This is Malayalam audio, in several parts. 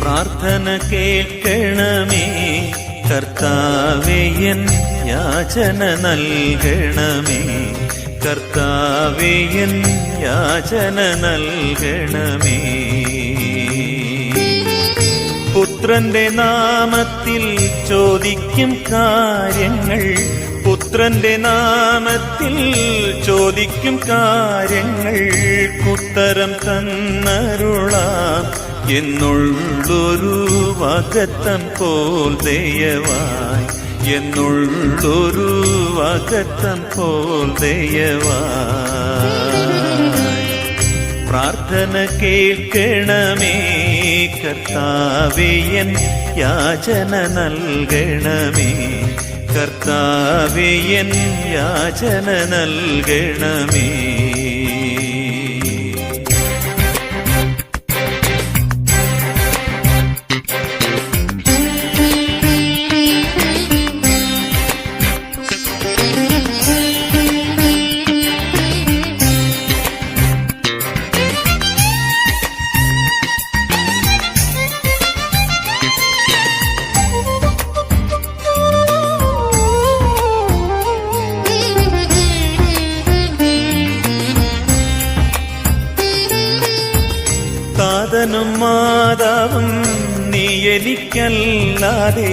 പ്രാർത്ഥന കേൾക്കണമേ കർത്താവേ, എൻ യാചന നൽകണമേ. കർത്താവേ, എൻ യാചന നൽകണമേ. പുത്രന്റെ നാമത്തിൽ ചോദിക്കും കാര്യങ്ങൾ, പുത്രന്റെ നാമത്തിൽ ചോദിക്കും കാര്യങ്ങൾക്കുത്തരം തന്നരുളാം എന്നുള്ളൊരു വാഗ്ദത്തം പോൽ ദയവായി, എന്നുള്ളൊരു വാഗ്ദത്തം പോൽ ദയവായി. പ്രാർത്ഥന കേൾക്കണമേ കർത്താവേ, എൻ യാചന നൽകണമേ. കർത്താവേ, എൻ യാചന നൽകണമേ. താതനും മാതാവും നീ എനിക്കല്ലാതെ,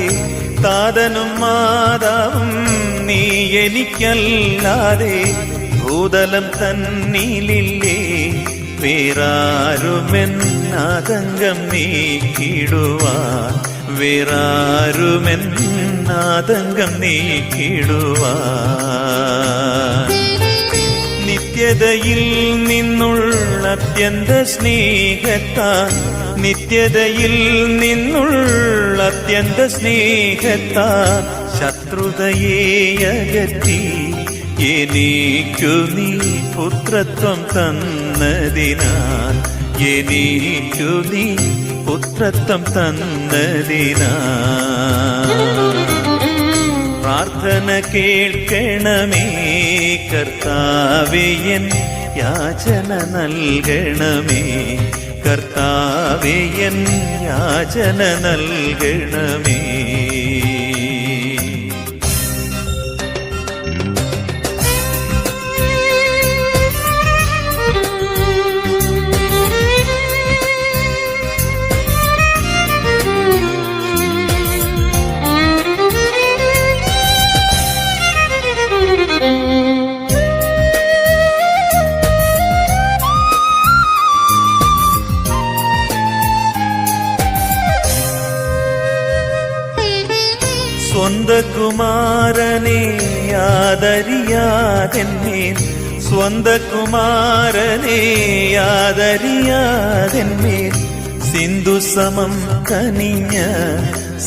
താതനും മാതാവും നീ എനിക്കല്ലാതെ ഭൂതലം തന്നിലില്ലേ. വേറാരുമെന്നാതങ്കം നീക്കിടുവാൻ, വേറാരുമെന്നാതങ്കം നീക്കിടുവാൻ. നിത്യതയിൽ നിന്നുള്ള അത്യന്ത സ്നേഹത്താൽ, നിത്യതയിൽ നിന്നുള്ള അത്യന്ത സ്നേഹത്താൽ ശത്രുതയെ അകറ്റി എനിക്കു നീ പുത്രത്വം തന്നതിനാൽ, എനിക്കു നീ പുത്രത്വം തന്നതിനാൽ. പ്രാർത്ഥന കേൾക്കണമേ കർത്താവേ, എൻ യാചന നൽകണമേ. കർത്താവേ, എൻ യാചന നൽകണമേ. സ്വന്ത കുമാരനെ ആദരിയാതെന്മേൽ, സ്വന്ത കുമാരനെ ആദരിയാതെന്മേൽ സിന്ധു സമം കനിഞ്ഞ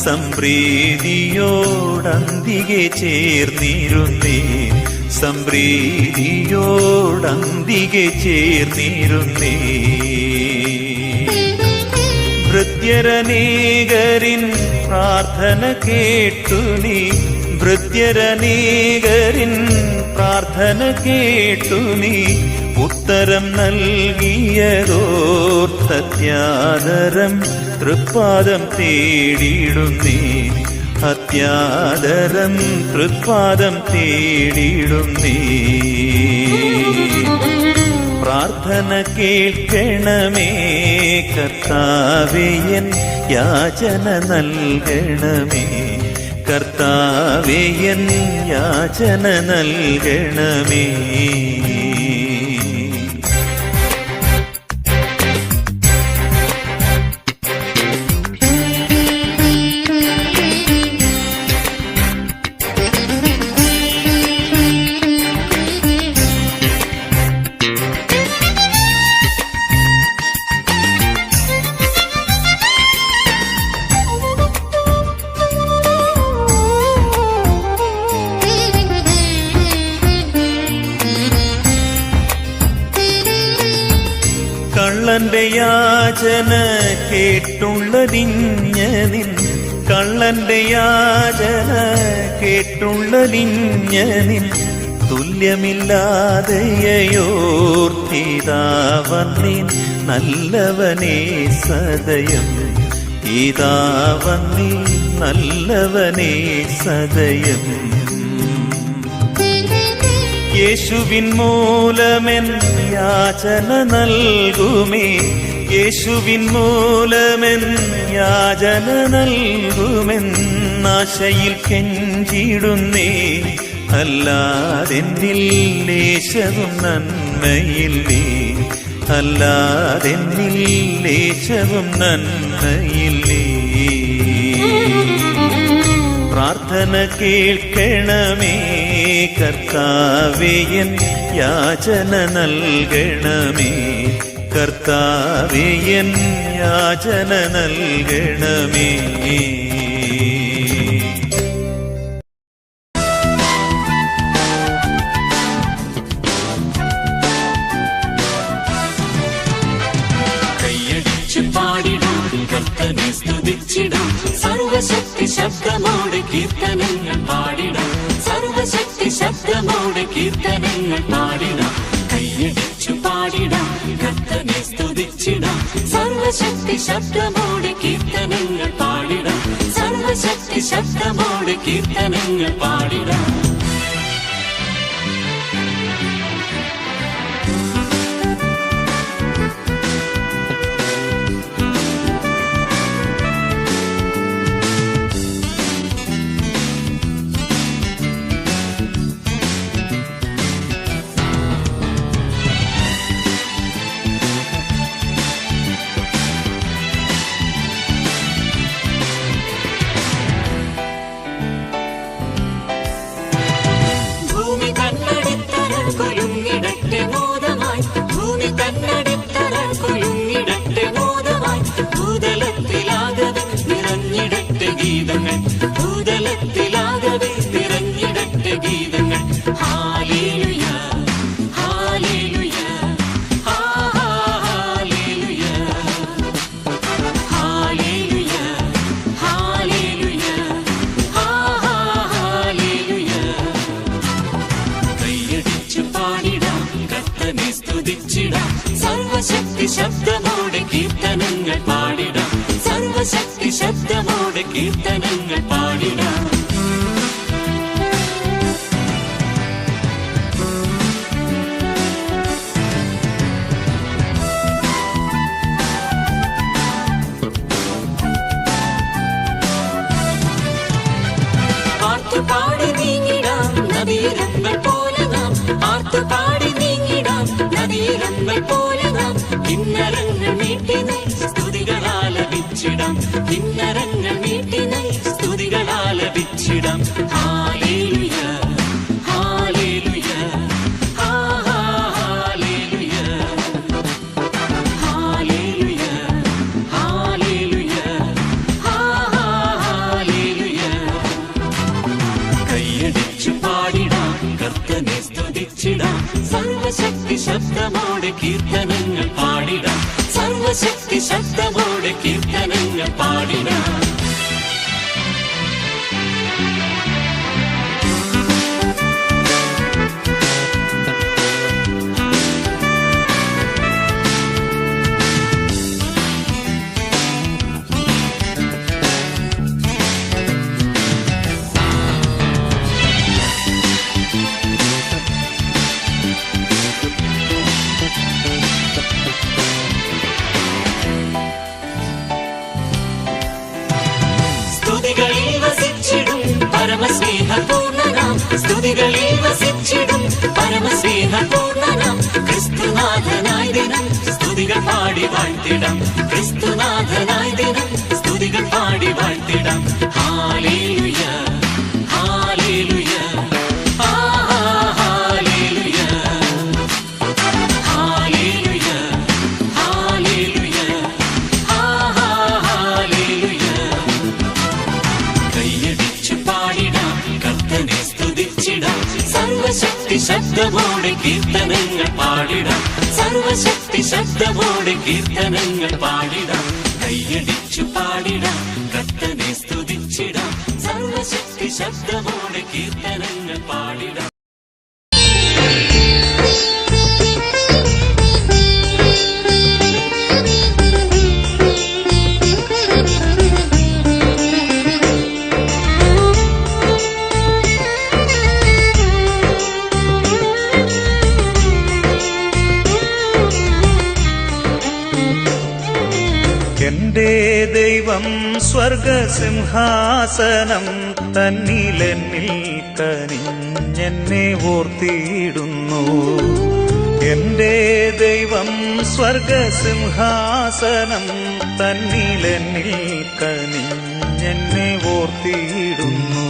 സംപ്രീതിയോടന്തികെ ചേർന്നിരുന്നേ, സംപ്രീതിയോടന്തികെ ചേർന്നിരുന്നേ. ഭൃത്യരനേകരിൻ പ്രാർത്ഥന കേട്ടു നീ, ഭൃത്യരനേകരിൻ പ്രാർത്ഥന കേട്ടു നീ ഉത്തരം നൽകിയതോർത്തത്യാദരം തൃപ്പാദം തേടിയിടുന്നേ, അത്യാദരം തൃപ്പാദം തേടിയിടുന്നേ. പ്രാർത്ഥന കേൾക്കണമേ കർത്താവേ, എൻ യാചന നൽകണമേ. കർത്താവേ, എൻ യാചന നൽകണമേ. കള്ളന്റെ യാചന കേട്ടുള്ളതിഞ്ഞനിൻ കള്ളന്റെ യാചന കേട്ടുള്ളതിഞ്ഞനിൻ തുല്യമില്ലാതെയോർത്തിതാവന്നിൻ നല്ലവനേ സദയം ഇതാവന്നിൻ നല്ലവനേ സദയം യേശുവിൻ മൂലമെൻ യാചന നൽകുമേ യേശുവിൻ മൂലമെൻ യാചന നൽകുമെന്നാശയിൽ കെഞ്ചിടുന്നേ അല്ലാതെന്നിൽ ലേശവും നന്മയില്ലേ അല്ലാതെന്നിൽ ലേശവും നന്മയില്ലേ പ്രാർത്ഥന കേൾക്കണമേ കർത്താവേ എൻ യാചന നൽകണമേ കർത്താവേ എൻ യാചന നൽകണമേ കർത്തനെ സ്തുതിച്ചിടാം സർവശക്തി ശബ്ദമോടെ കീർത്തനങ്ങൾ പാടിടാം സർവശക്തി ശബ്ദമോടെ കീർത്തനങ്ങൾ പാടിടാം കൈയടിച്ചു പാടിടാം കർത്തനെ സ്തുതിച്ചിടാം സർവശക്തി ശബ്ദമോടെ കീർത്തനങ്ങൾ പാടിടാം സർവശക്തി ശബ്ദമോടെ കീർത്തനങ്ങൾ പാടിടാം ഭൂതലത്തിലാകവേ നിറഞ്ഞിടട്ടെ ഗീതങ്ങൾ ഹല്ലേലൂയ ഹല്ലേലൂയ ഹല്ലേലൂയ ഹല്ലേലൂയ ഹല്ലേലൂയ ഹല്ലേലൂയ കൈയടിച്ചു പാടിടാം കർത്തനെ സ്തുതിച്ചിടാം സർവശക്തി ശബ്ദമോടെ കീർത്തനങ്ങൾ പാടിടാം സർവശക്തി ശബ്ദമോടെ കീർത്തനങ്ങൾ പാടിടാം ആർത്തുപാടി നീങ്ങിടാം നദീരങ്ങൾ പോലെ നാം ആർത്തുപാടി നീങ്ങിടാം നദീരങ്ങൾ പോലെ നാം കിന്നരങ്ങൾ മീട്ടിനെ സ്തുതികളാലപിച്ചിടാം കിന്നരങ്ങൾ മീട്ടിനെ സ്തുതികളാലപിച്ചിടാം ഹല്ലേലൂയ ഹല്ലേലൂയ ഹല്ലേലൂയ ഹല്ലേലൂയ ഹല്ലേലൂയ ഹല്ലേലൂയ കൈയടിച്ചു പാടിടാം കർത്തനെ സ്തുതിച്ചിടാം സർവശക്തി ശബ്ദമോടെ കീർത്തനങ്ങൾ പാടിടാം സർവശക്തി ശബ്ദമോടെ കീർത്തനങ്ങൾ പാടിടാം പരമസ്നേഹപൂർണ്ണനാം സ്തുതികളിൽ വസിച്ചിടും പരമസ്നേഹപൂർണ്ണനാം ക്രിസ്തുനാഥനായി ദിനം സ്തുതികൾ പാടി വാഴ്ത്തിടാം ക്രിസ്തുനാഥനായി ദിനം സ്തുതികൾ പാടി വാഴ്ത്തിടാം ഹല്ലേലൂയ ഹല്ലേലൂയ ഹല്ലേലൂയ ഹല്ലേലൂയ ഹല്ലേലൂയ ഹല്ലേലൂയ കൈയടിച്ചു പാടിടാം കർത്തനെ സ്തുതിച്ചിടാം സർവശക്തി ശബ്ദമോടെ കീർത്തനങ്ങൾ പാടിടാം സർവശക്തി ശബ്ദമോടെ കീർത്തനങ്ങൾ പാടിടാം, കൈയടിച്ചു പാടിടാം, കർത്തനെ സ്തുതിച്ചിടാം. സർവശക്തി ശബ്ദമോടെ കീർത്തനങ്ങൾ പാടിടാം. എന്റെ ദൈവം സ്വർഗസിംഹാസനം തന്നിലെന്നിൽ കനിഞ്ഞെന്നെ ഓർത്തിയിടുന്നു. എന്റെ ദൈവം സ്വർഗസിംഹാസനം തന്നിലെന്നിൽ കനിഞ്ഞെന്നെ ഓർത്തിയിടുന്നു.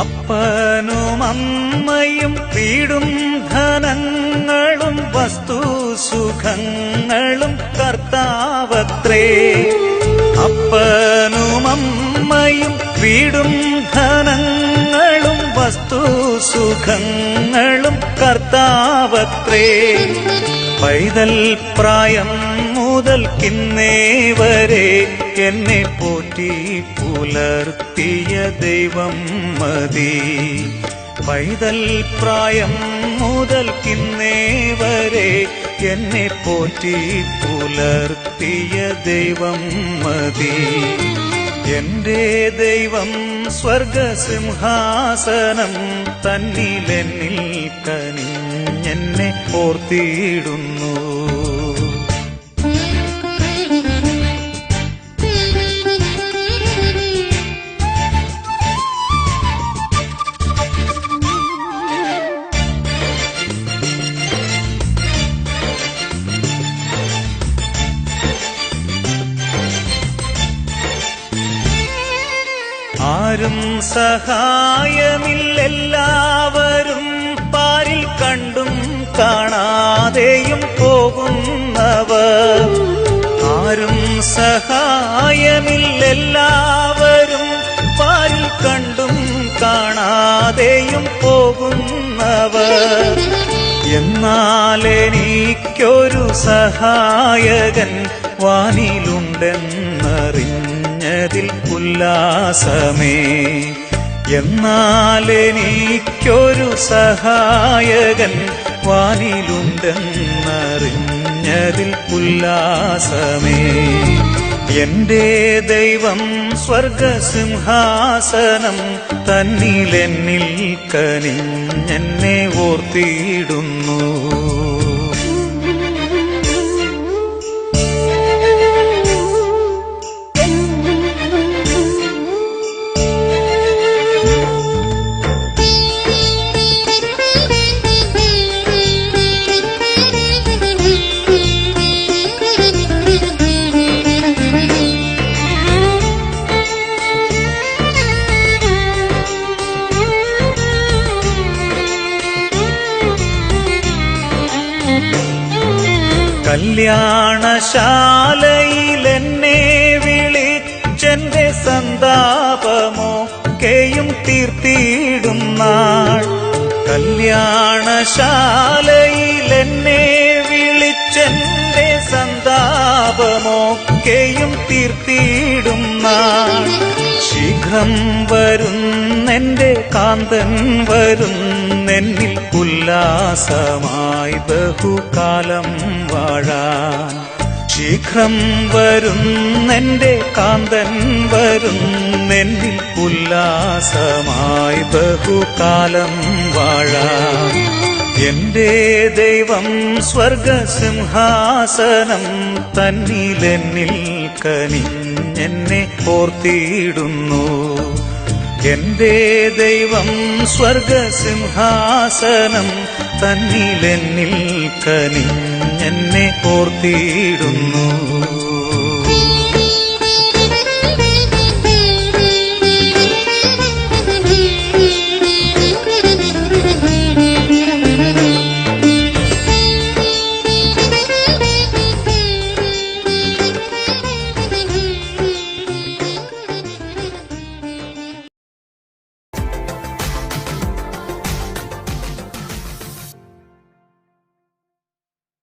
അപ്പനും അമ്മയും വീടും ധനങ്ങളും വസ്തുസുഖങ്ങളും കർത്താവത്രേ. അപ്പനും അമ്മയും വീടും ധനങ്ങളും വസ്തുസുഖങ്ങളും കർത്താവത്രേ. പൈതൽ പ്രായം മുതൽക്കിന്നേ വരെ എന്നെ പോറ്റി പുലർത്തിയ ദൈവം മതി. പൈതൽ പ്രായം മുതൽക്കിന്നേ വരെ എന്നെ പോറ്റി പുലർത്തിയ ദൈവം മതി. എന്റെ ദൈവം സ്വർഗസിംഹാസനം തന്നിലെന്നിൽ കനിഞ്ഞെന്നെ ഓർത്തിയിടുന്നു. ആരും സഹായമില്ലെല്ലാവരും പാരിൽ കണ്ടും കാണാതെയും പോകുന്നവർ. ആരും സഹായമില്ലെല്ലാവരും പാരിൽ കണ്ടും കാണാതെയും പോകുന്നവർ. എന്നാലെനിക്കൊരു സഹായകൻ വാനിലുണ്ടെന്നറിഞ്ഞതിൽ ഉല്ലാസമേ. എന്നാലെനിക്കൊരു സഹായകൻ വാനിലുണ്ടെന്നറിഞ്ഞതിൽ ഉല്ലാസമേ. എന്റെ ദൈവം സ്വർഗസിംഹാസനം തന്നിലെന്നിൽ കനിഞ്ഞെന്നെ ഓർത്തിയിടുന്നു. കല്യാണശാലയിലെന്നെ വിളിച്ചെന്റെ സന്താപമൊക്കെയും തീർത്തിയിടും നാൾ. കല്യാണശാലയിലെന്നെ വിളിച്ചെന്റെ സന്താപമൊക്കെയും തീർത്തിയിടും നാൾ. ശീഘ്രം വരുന്നെന്റെ കാന്തൻ വരുന്നെന്നിൽ ഉല്ലാസമായി ബഹുകാലം വാഴാൻ. ശീഘ്രം വരുന്നെന്റെ കാന്തൻ വരുന്നെന്നിൽ ഉല്ലാസമായി ബഹുകാലം വാഴാൻ. എന്റെ ദൈവം സ്വർഗസിംഹാസനം തന്നിലെന്നിൽ കനിഞ്ഞെന്നെ ഓർത്തിയിടുന്നു. എന്റെ ദൈവം സ്വർഗസിംഹാസനം തന്നിലെന്നിൽ കനിഞ്ഞെന്നെ ഓർത്തിയിടുന്നു.